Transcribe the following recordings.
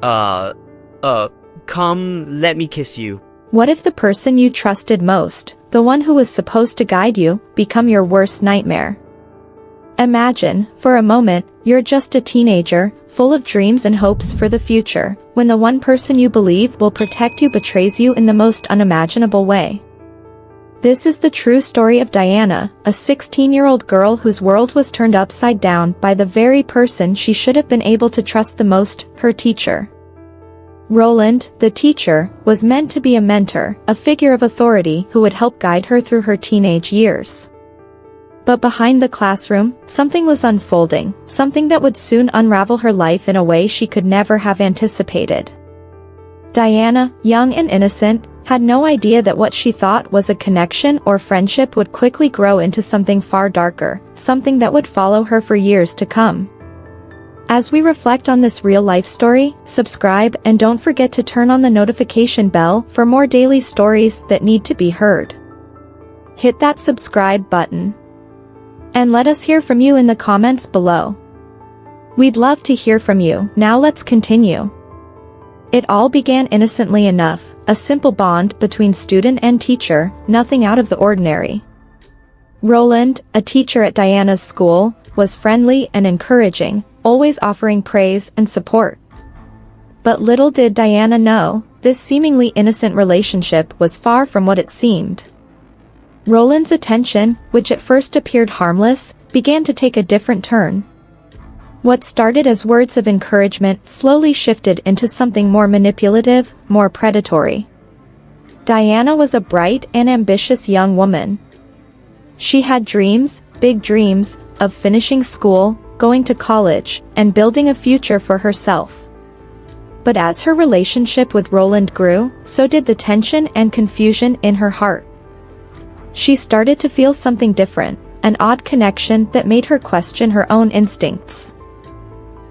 Uh, come, let me kiss you. What if the person you trusted most, the one who was supposed to guide you, become your worst nightmare? Imagine, for a moment, you're just a teenager, full of dreams and hopes for the future, when the one person you believe will protect you betrays you in the most unimaginable way. This is the true story of Diana, a 16-year-old girl whose world was turned upside down by the very person she should have been able to trust the most, her teacher. Roland, the teacher, was meant to be a mentor, a figure of authority who would help guide her through her teenage years. But behind the classroom, something was unfolding, something that would soon unravel her life in a way she could never have anticipated. Diana, young and innocent, had no idea that what she thought was a connection or friendship would quickly grow into something far darker, something that would follow her for years to come. As we reflect on this real-life story, subscribe and don't forget to turn on the notification bell for more daily stories that need to be heard. Hit that subscribe button. And let us hear from you in the comments below. We'd love to hear from you. Now let's continue. It all began innocently enough, a simple bond between student and teacher, nothing out of the ordinary. Roland, a teacher at Diana's school, was friendly and encouraging, always offering praise and support. But little did Diana know, this seemingly innocent relationship was far from what it seemed. Roland's attention, which at first appeared harmless, began to take a different turn. What started as words of encouragement slowly shifted into something more manipulative, more predatory. Diana was a bright and ambitious young woman. She had dreams, big dreams, of finishing school, going to college, and building a future for herself. But as her relationship with Roland grew, so did the tension and confusion in her heart. She started to feel something different, an odd connection that made her question her own instincts.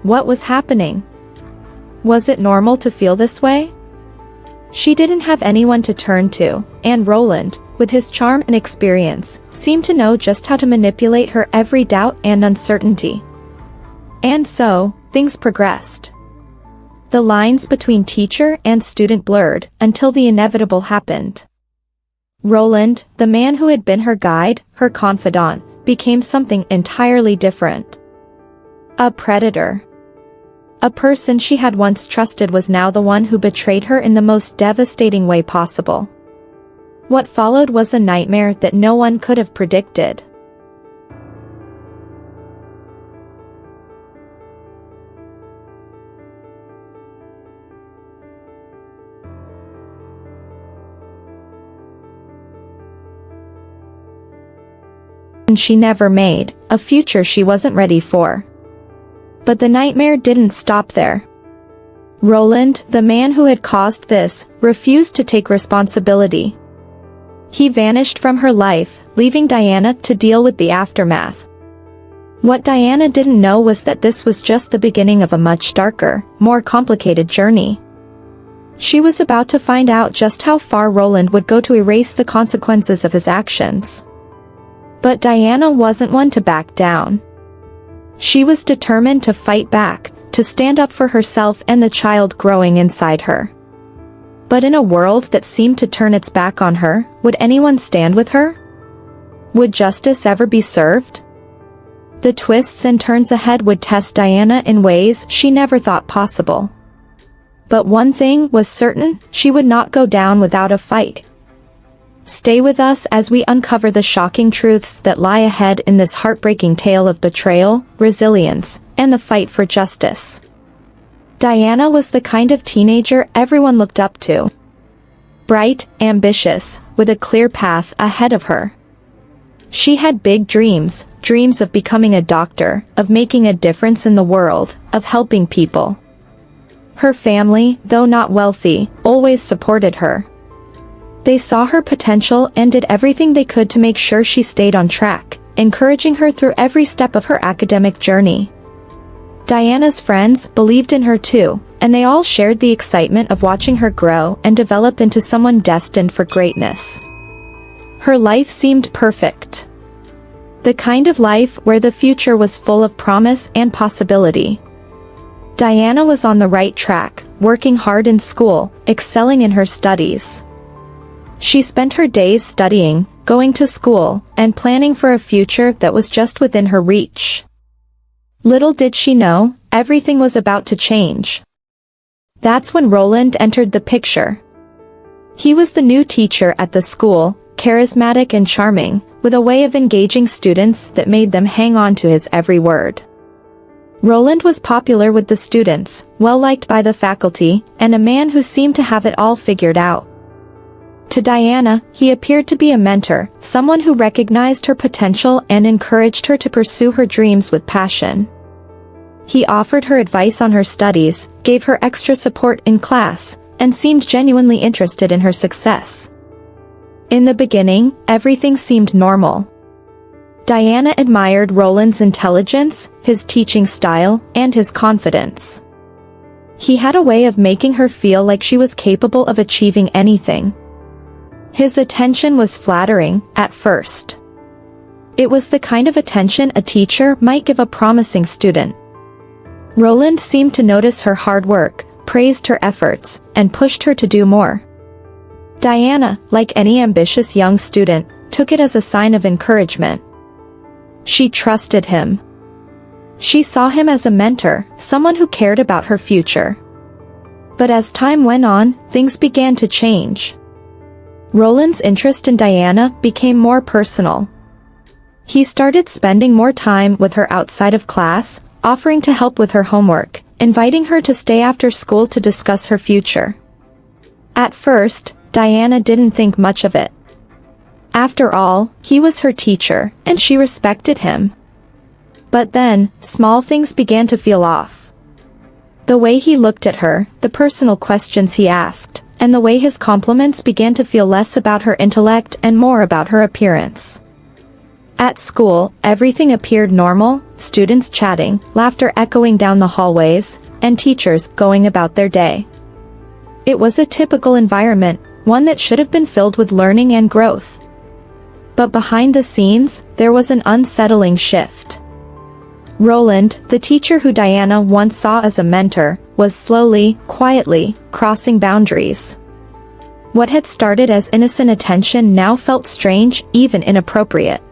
What was happening? Was it normal to feel this way? She didn't have anyone to turn to, and Roland, with his charm and experience, seemed to know just how to manipulate her every doubt and uncertainty. And so, things progressed. The lines between teacher and student blurred, until the inevitable happened. Roland, the man who had been her guide, her confidant, became something entirely different. A predator. A person she had once trusted was now the one who betrayed her in the most devastating way possible. What followed was a nightmare that no one could have predicted. She never made, a future she wasn't ready for. But the nightmare didn't stop there. Roland, the man who had caused this, refused to take responsibility. He vanished from her life, leaving Diana to deal with the aftermath. What Diana didn't know was that this was just the beginning of a much darker, more complicated journey. She was about to find out just how far Roland would go to erase the consequences of his actions. But Diana wasn't one to back down. She was determined to fight back, to stand up for herself and the child growing inside her. But in a world that seemed to turn its back on her, would anyone stand with her? Would justice ever be served? The twists and turns ahead would test Diana in ways she never thought possible. But one thing was certain, she would not go down without a fight. Stay with us as we uncover the shocking truths that lie ahead in this heartbreaking tale of betrayal, resilience, and the fight for justice. Diana was the kind of teenager everyone looked up to. Bright, ambitious, with a clear path ahead of her. She had big dreams, dreams of becoming a doctor, of making a difference in the world, of helping people. Her family, though not wealthy, always supported her. They saw her potential and did everything they could to make sure she stayed on track, encouraging her through every step of her academic journey. Diana's friends believed in her too, and they all shared the excitement of watching her grow and develop into someone destined for greatness. Her life seemed perfect. The kind of life where the future was full of promise and possibility. Diana was on the right track, working hard in school, excelling in her studies. She spent her days studying, going to school, and planning for a future that was just within her reach. Little did she know, everything was about to change. That's when Roland entered the picture. He was the new teacher at the school, charismatic and charming, with a way of engaging students that made them hang on to his every word. Roland was popular with the students, well-liked by the faculty, and a man who seemed to have it all figured out. To Diana, he appeared to be a mentor, someone who recognized her potential and encouraged her to pursue her dreams with passion. He offered her advice on her studies, gave her extra support in class, and seemed genuinely interested in her success. In the beginning, everything seemed normal. Diana admired Roland's intelligence, his teaching style, and his confidence. He had a way of making her feel like she was capable of achieving anything. His attention was flattering, at first. It was the kind of attention a teacher might give a promising student. Roland seemed to notice her hard work, praised her efforts, and pushed her to do more. Diana, like any ambitious young student, took it as a sign of encouragement. She trusted him. She saw him as a mentor, someone who cared about her future. But as time went on, things began to change. Roland's interest in Diana became more personal. He started spending more time with her outside of class, offering to help with her homework, inviting her to stay after school to discuss her future. At first, Diana didn't think much of it. After all, he was her teacher, and she respected him. But then, small things began to feel off. The way he looked at her, the personal questions he asked, and the way his compliments began to feel less about her intellect and more about her appearance. At school, everything appeared normal, students chatting, laughter echoing down the hallways, and teachers going about their day. It was a typical environment, one that should have been filled with learning and growth. But behind the scenes, there was an unsettling shift. Roland, the teacher who Diana once saw as a mentor, was slowly, quietly, crossing boundaries. What had started as innocent attention now felt strange, even inappropriate.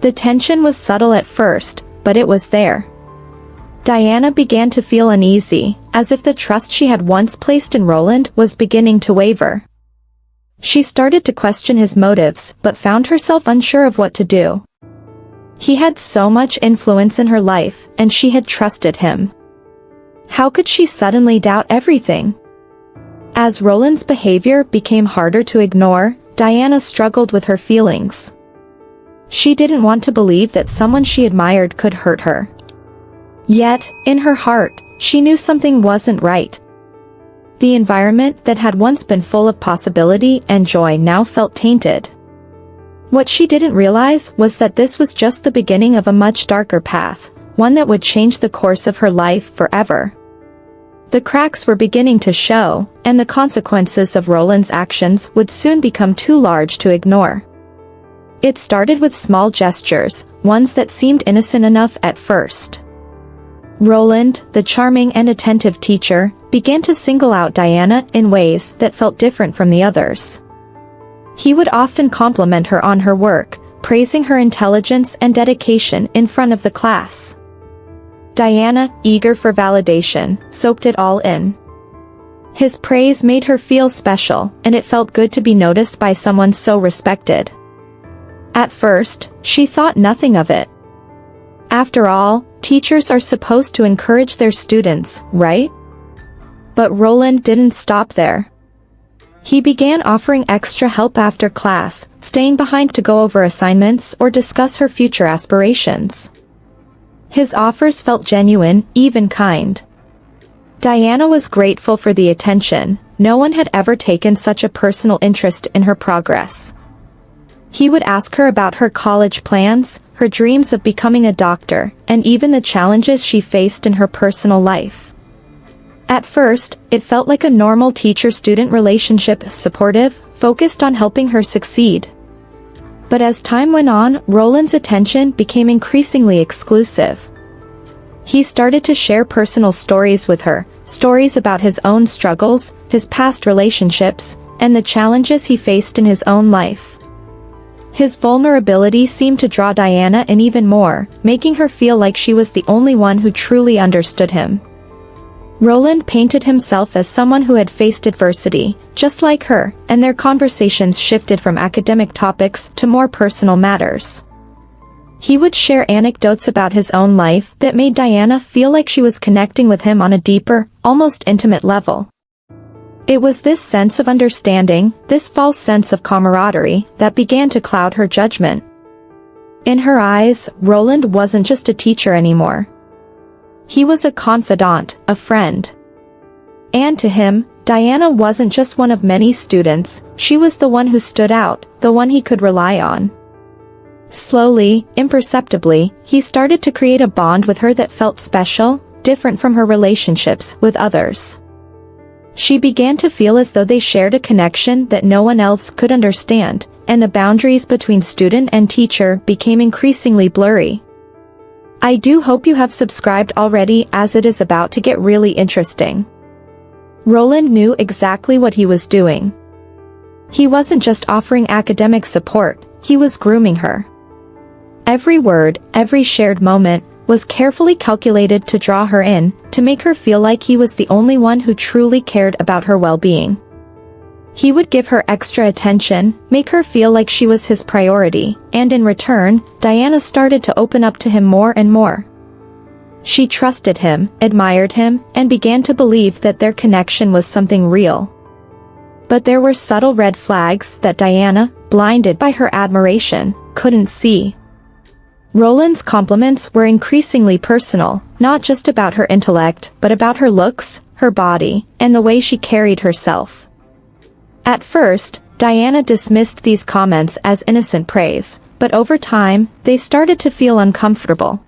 The tension was subtle at first, but it was there. Diana began to feel uneasy, as if the trust she had once placed in Roland was beginning to waver. She started to question his motives, but found herself unsure of what to do. He had so much influence in her life, and she had trusted him. How could she suddenly doubt everything? As Roland's behavior became harder to ignore, Diana struggled with her feelings. She didn't want to believe that someone she admired could hurt her. Yet, in her heart, she knew something wasn't right. The environment that had once been full of possibility and joy now felt tainted. What she didn't realize was that this was just the beginning of a much darker path, one that would change the course of her life forever. The cracks were beginning to show, and the consequences of Roland's actions would soon become too large to ignore. It started with small gestures, ones that seemed innocent enough at first. Roland, the charming and attentive teacher, began to single out Diana in ways that felt different from the others. He would often compliment her on her work, praising her intelligence and dedication in front of the class. Diana, eager for validation, soaked it all in. His praise made her feel special, and it felt good to be noticed by someone so respected. At first, she thought nothing of it. After all, teachers are supposed to encourage their students, right? But Roland didn't stop there. He began offering extra help after class, staying behind to go over assignments or discuss her future aspirations. His offers felt genuine, even kind. Diana was grateful for the attention. No one had ever taken such a personal interest in her progress. He would ask her about her college plans, her dreams of becoming a doctor, and even the challenges she faced in her personal life. At first, it felt like a normal teacher-student relationship, supportive, focused on helping her succeed. But as time went on, Roland's attention became increasingly exclusive. He started to share personal stories with her, stories about his own struggles, his past relationships, and the challenges he faced in his own life. His vulnerability seemed to draw Diana in even more, making her feel like she was the only one who truly understood him. Roland painted himself as someone who had faced adversity, just like her, and their conversations shifted from academic topics to more personal matters. He would share anecdotes about his own life that made Diana feel like she was connecting with him on a deeper, almost intimate level. It was this sense of understanding, this false sense of camaraderie, that began to cloud her judgment. In her eyes, Roland wasn't just a teacher anymore. He was a confidant, a friend. And to him, Diana wasn't just one of many students, she was the one who stood out, the one he could rely on. Slowly, imperceptibly, he started to create a bond with her that felt special, different from her relationships with others. She began to feel as though they shared a connection that no one else could understand, and the boundaries between student and teacher became increasingly blurry. I do hope you have subscribed already, as it is about to get really interesting. Roland knew exactly what he was doing. He wasn't just offering academic support, he was grooming her. Every word, every shared moment, was carefully calculated to draw her in, to make her feel like he was the only one who truly cared about her well-being. He would give her extra attention, make her feel like she was his priority, and in return, Diana started to open up to him more and more. She trusted him, admired him, and began to believe that their connection was something real. But there were subtle red flags that Diana, blinded by her admiration, couldn't see. Roland's compliments were increasingly personal, not just about her intellect, but about her looks, her body, and the way she carried herself. At first, Diana dismissed these comments as innocent praise, but over time, they started to feel uncomfortable.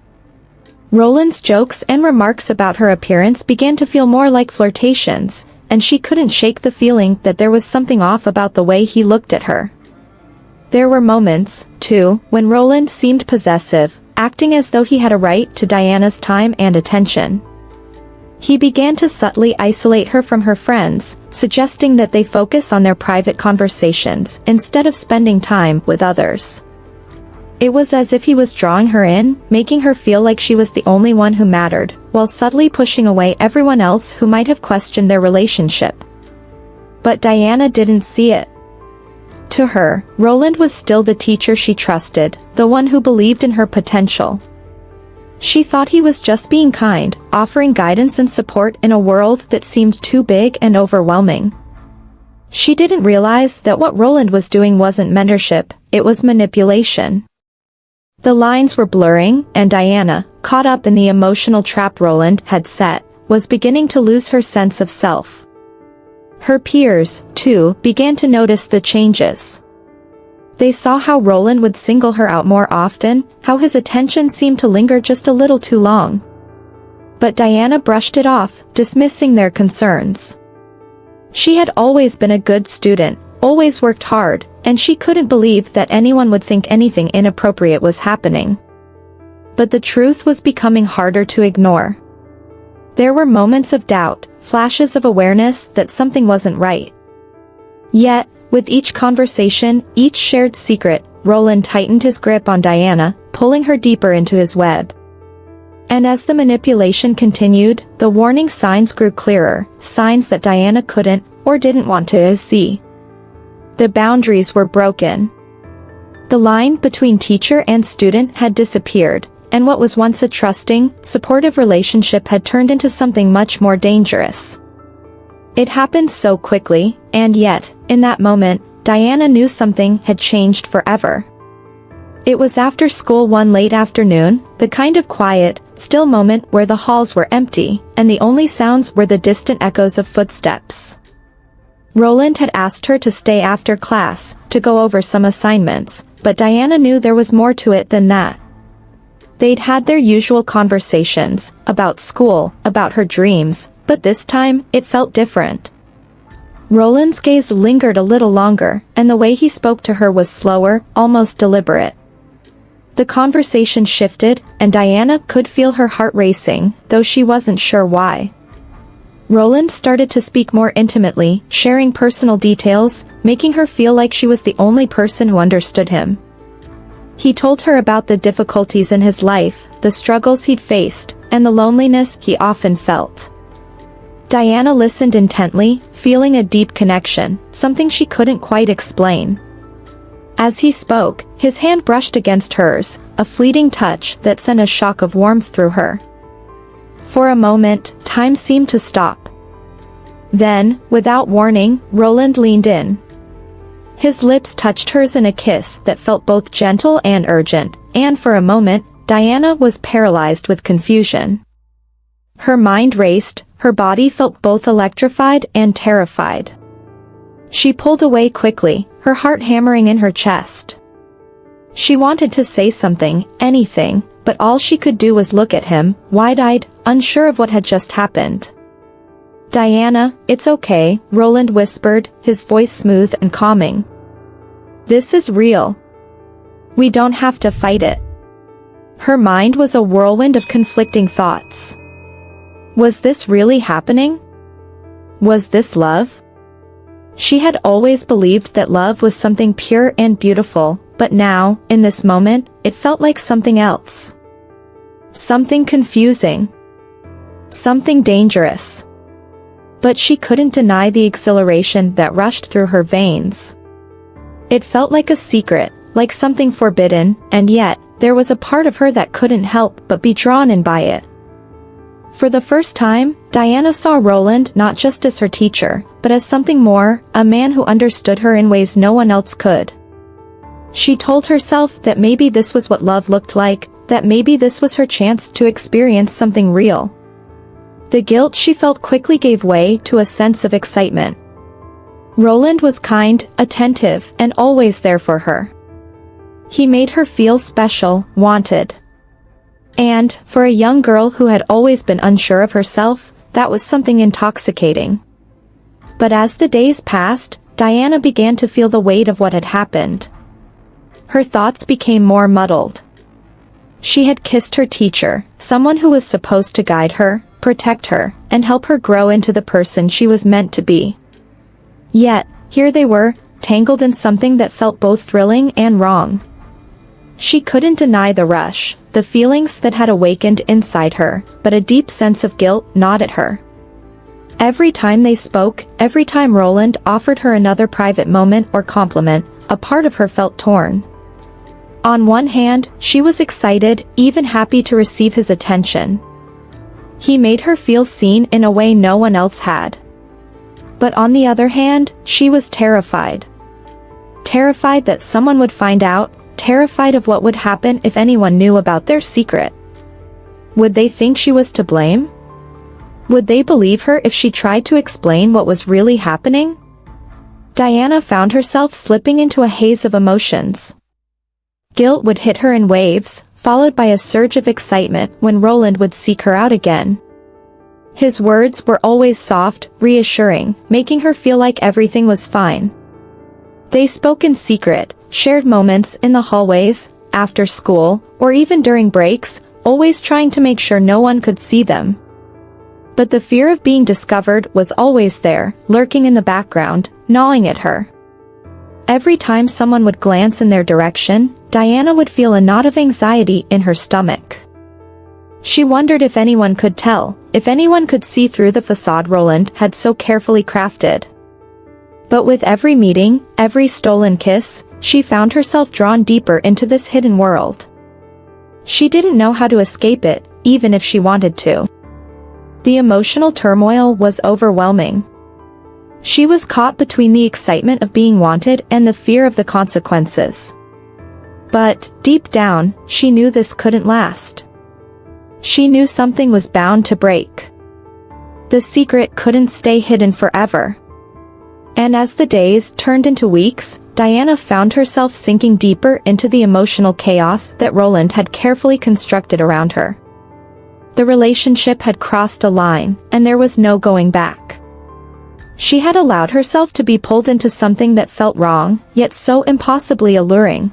Roland's jokes and remarks about her appearance began to feel more like flirtations, and she couldn't shake the feeling that there was something off about the way he looked at her. There were moments, too, when Roland seemed possessive, acting as though he had a right to Diana's time and attention. He began to subtly isolate her from her friends, suggesting that they focus on their private conversations instead of spending time with others. It was as if he was drawing her in, making her feel like she was the only one who mattered, while subtly pushing away everyone else who might have questioned their relationship. But Diana didn't see it. To her, Roland was still the teacher she trusted, the one who believed in her potential. She thought he was just being kind, offering guidance and support in a world that seemed too big and overwhelming. She didn't realize that what Roland was doing wasn't mentorship, it was manipulation. The lines were blurring, and Diana, caught up in the emotional trap Roland had set, was beginning to lose her sense of self. Her peers, too, began to notice the changes. They saw how Roland would single her out more often, how his attention seemed to linger just a little too long. But Diana brushed it off, dismissing their concerns. She had always been a good student, always worked hard, and she couldn't believe that anyone would think anything inappropriate was happening. But the truth was becoming harder to ignore. There were moments of doubt, flashes of awareness that something wasn't right. Yet, with each conversation, each shared secret, Roland tightened his grip on Diana, pulling her deeper into his web. And as the manipulation continued, the warning signs grew clearer, signs that Diana couldn't, or didn't want to see. The boundaries were broken. The line between teacher and student had disappeared, and what was once a trusting, supportive relationship had turned into something much more dangerous. It happened so quickly, and yet, in that moment, Diana knew something had changed forever. It was after school one late afternoon, the kind of quiet, still moment where the halls were empty, and the only sounds were the distant echoes of footsteps. Roland had asked her to stay after class, to go over some assignments, but Diana knew there was more to it than that. They'd had their usual conversations, about school, about her dreams, but this time, it felt different. Roland's gaze lingered a little longer, and the way he spoke to her was slower, almost deliberate. The conversation shifted, and Diana could feel her heart racing, though she wasn't sure why. Roland started to speak more intimately, sharing personal details, making her feel like she was the only person who understood him. He told her about the difficulties in his life, the struggles he'd faced, and the loneliness he often felt. Diana listened intently, feeling a deep connection, something she couldn't quite explain. As he spoke, his hand brushed against hers, a fleeting touch that sent a shock of warmth through her. For a moment, time seemed to stop. Then, without warning, Roland leaned in. His lips touched hers in a kiss that felt both gentle and urgent, and for a moment, Diana was paralyzed with confusion. Her mind raced, her body felt both electrified and terrified. She pulled away quickly, her heart hammering in her chest. She wanted to say something, anything, but all she could do was look at him, wide-eyed, unsure of what had just happened. "Diana, it's okay," Roland whispered, his voice smooth and calming. "This is real. We don't have to fight it." Her mind was a whirlwind of conflicting thoughts. Was this really happening? Was this love? She had always believed that love was something pure and beautiful, but now, in this moment, it felt like something else. Something confusing. Something dangerous. But she couldn't deny the exhilaration that rushed through her veins. It felt like a secret, like something forbidden, and yet, there was a part of her that couldn't help but be drawn in by it. For the first time, Diana saw Roland not just as her teacher, but as something more, a man who understood her in ways no one else could. She told herself that maybe this was what love looked like, that maybe this was her chance to experience something real. The guilt she felt quickly gave way to a sense of excitement. Roland was kind, attentive, and always there for her. He made her feel special, wanted. And, for a young girl who had always been unsure of herself, that was something intoxicating. But as the days passed, Diana began to feel the weight of what had happened. Her thoughts became more muddled. She had kissed her teacher, someone who was supposed to guide her, protect her, and help her grow into the person she was meant to be. Yet, here they were, tangled in something that felt both thrilling and wrong. She couldn't deny the rush, the feelings that had awakened inside her, but a deep sense of guilt gnawed at her. Every time they spoke, every time Roland offered her another private moment or compliment, a part of her felt torn. On one hand, she was excited, even happy to receive his attention. He made her feel seen in a way no one else had. But on the other hand, she was terrified. Terrified that someone would find out, terrified of what would happen if anyone knew about their secret. Would they think she was to blame? Would they believe her if she tried to explain what was really happening? Diana found herself slipping into a haze of emotions. Guilt would hit her in waves, followed by a surge of excitement when Roland would seek her out again. His words were always soft, reassuring, making her feel like everything was fine. They spoke in secret, shared moments in the hallways, after school, or even during breaks, always trying to make sure no one could see them. But the fear of being discovered was always there, lurking in the background, gnawing at her. Every time someone would glance in their direction, Diana would feel a knot of anxiety in her stomach. She wondered if anyone could tell, if anyone could see through the facade Roland had so carefully crafted. But with every meeting, every stolen kiss, she found herself drawn deeper into this hidden world. She didn't know how to escape it, even if she wanted to. The emotional turmoil was overwhelming. She was caught between the excitement of being wanted and the fear of the consequences. But, deep down, she knew this couldn't last. She knew something was bound to break. The secret couldn't stay hidden forever. And as the days turned into weeks, Diana found herself sinking deeper into the emotional chaos that Roland had carefully constructed around her. The relationship had crossed a line, and there was no going back. She had allowed herself to be pulled into something that felt wrong, yet so impossibly alluring.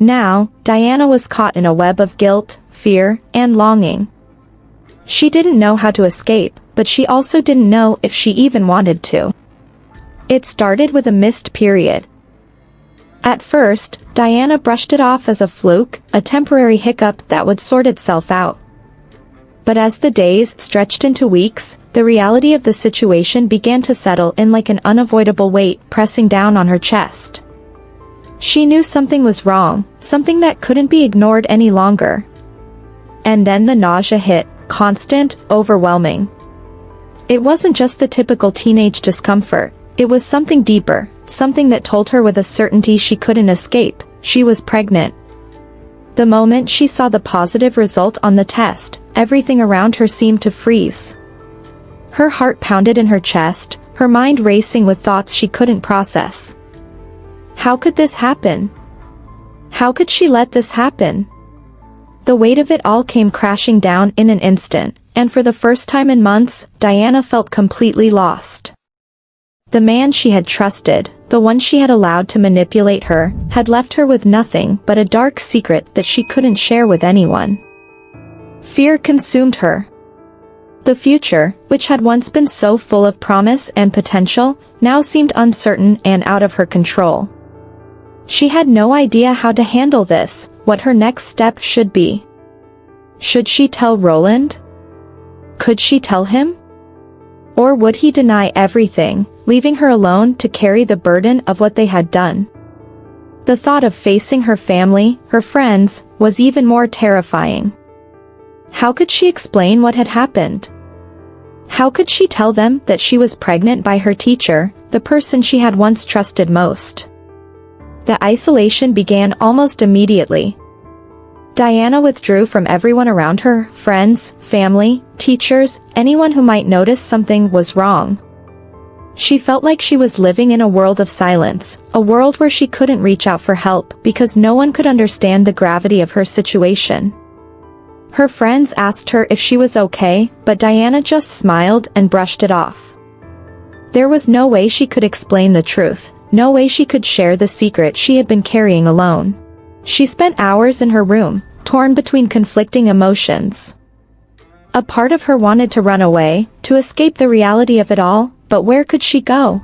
Now, Diana was caught in a web of guilt, fear, and longing. She didn't know how to escape, but she also didn't know if she even wanted to. It started with a missed period. At first, Diana brushed it off as a fluke, a temporary hiccup that would sort itself out. But as the days stretched into weeks, the reality of the situation began to settle in like an unavoidable weight pressing down on her chest. She knew something was wrong, something that couldn't be ignored any longer. And then the nausea hit, constant, overwhelming. It wasn't just the typical teenage discomfort, it was something deeper, something that told her with a certainty she couldn't escape: she was pregnant. The moment she saw the positive result on the test, everything around her seemed to freeze. Her heart pounded in her chest, her mind racing with thoughts she couldn't process. How could this happen? How could she let this happen? The weight of it all came crashing down in an instant, and for the first time in months, Diana felt completely lost. The man she had trusted, the one she had allowed to manipulate her, had left her with nothing but a dark secret that she couldn't share with anyone. Fear consumed her. The future, which had once been so full of promise and potential, now seemed uncertain and out of her control. She had no idea how to handle this, what her next step should be. Should she tell Roland? Could she tell him? Or would he deny everything, leaving her alone to carry the burden of what they had done? The thought of facing her family, her friends, was even more terrifying. How could she explain what had happened? How could she tell them that she was pregnant by her teacher, the person she had once trusted most? The isolation began almost immediately. Diana withdrew from everyone around her: friends, family, teachers, anyone who might notice something was wrong. She felt like she was living in a world of silence, a world where she couldn't reach out for help because no one could understand the gravity of her situation. Her friends asked her if she was okay, but Diana just smiled and brushed it off. There was no way she could explain the truth, no way she could share the secret she had been carrying alone. She spent hours in her room, torn between conflicting emotions. A part of her wanted to run away, to escape the reality of it all, but where could she go?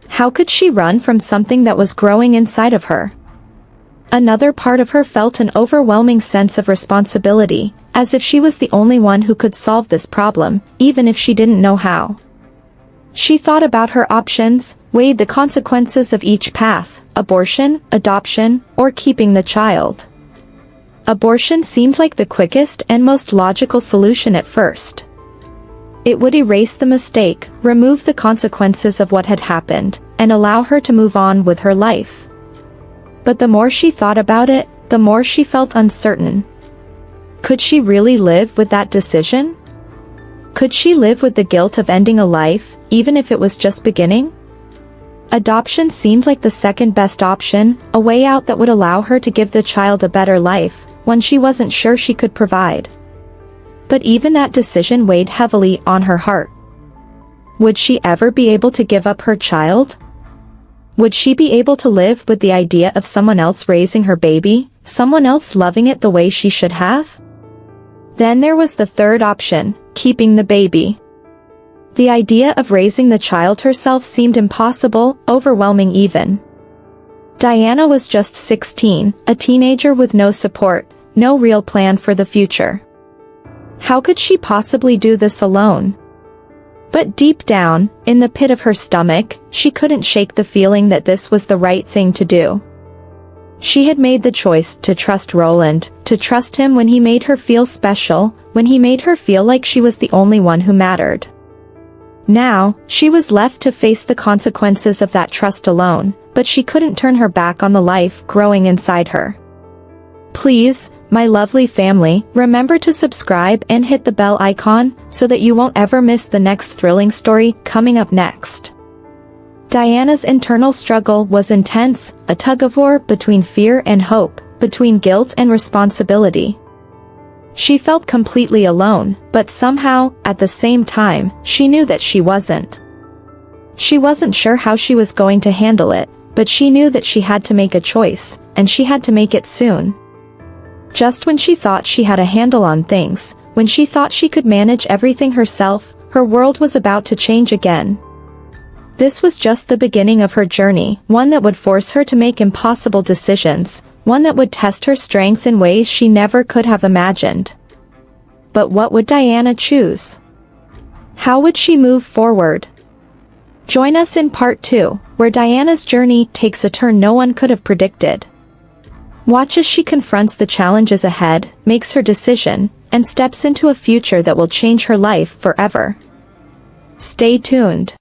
How could she run from something that was growing inside of her? Another part of her felt an overwhelming sense of responsibility, as if she was the only one who could solve this problem, even if she didn't know how. She thought about her options, weighed the consequences of each path: abortion, adoption, or keeping the child. Abortion seemed like the quickest and most logical solution at first. It would erase the mistake, remove the consequences of what had happened, and allow her to move on with her life. But the more she thought about it, the more she felt uncertain. Could she really live with that decision? Could she live with the guilt of ending a life, even if it was just beginning? Adoption seemed like the second best option, a way out that would allow her to give the child a better life, one she wasn't sure she could provide. But even that decision weighed heavily on her heart. Would she ever be able to give up her child? Would she be able to live with the idea of someone else raising her baby, someone else loving it the way she should have? Then there was the third option: keeping the baby. The idea of raising the child herself seemed impossible, overwhelming even. Diana was just 16, a teenager with no support, no real plan for the future. How could she possibly do this alone? But deep down, in the pit of her stomach, she couldn't shake the feeling that this was the right thing to do. She had made the choice to trust Roland, to trust him when he made her feel special, when he made her feel like she was the only one who mattered. Now, she was left to face the consequences of that trust alone, but she couldn't turn her back on the life growing inside her. Please, my lovely family, remember to subscribe and hit the bell icon, so that you won't ever miss the next thrilling story coming up next. Diana's internal struggle was intense, a tug-of-war between fear and hope, between guilt and responsibility. She felt completely alone, but somehow, at the same time, she knew that she wasn't. She wasn't sure how she was going to handle it, but she knew that she had to make a choice, and she had to make it soon. Just when she thought she had a handle on things, when she thought she could manage everything herself, her world was about to change again. This was just the beginning of her journey, one that would force her to make impossible decisions, one that would test her strength in ways she never could have imagined. But what would Diana choose? How would she move forward? Join us in part 2, where Diana's journey takes a turn no one could have predicted. Watch as she confronts the challenges ahead, makes her decision, and steps into a future that will change her life forever. Stay tuned.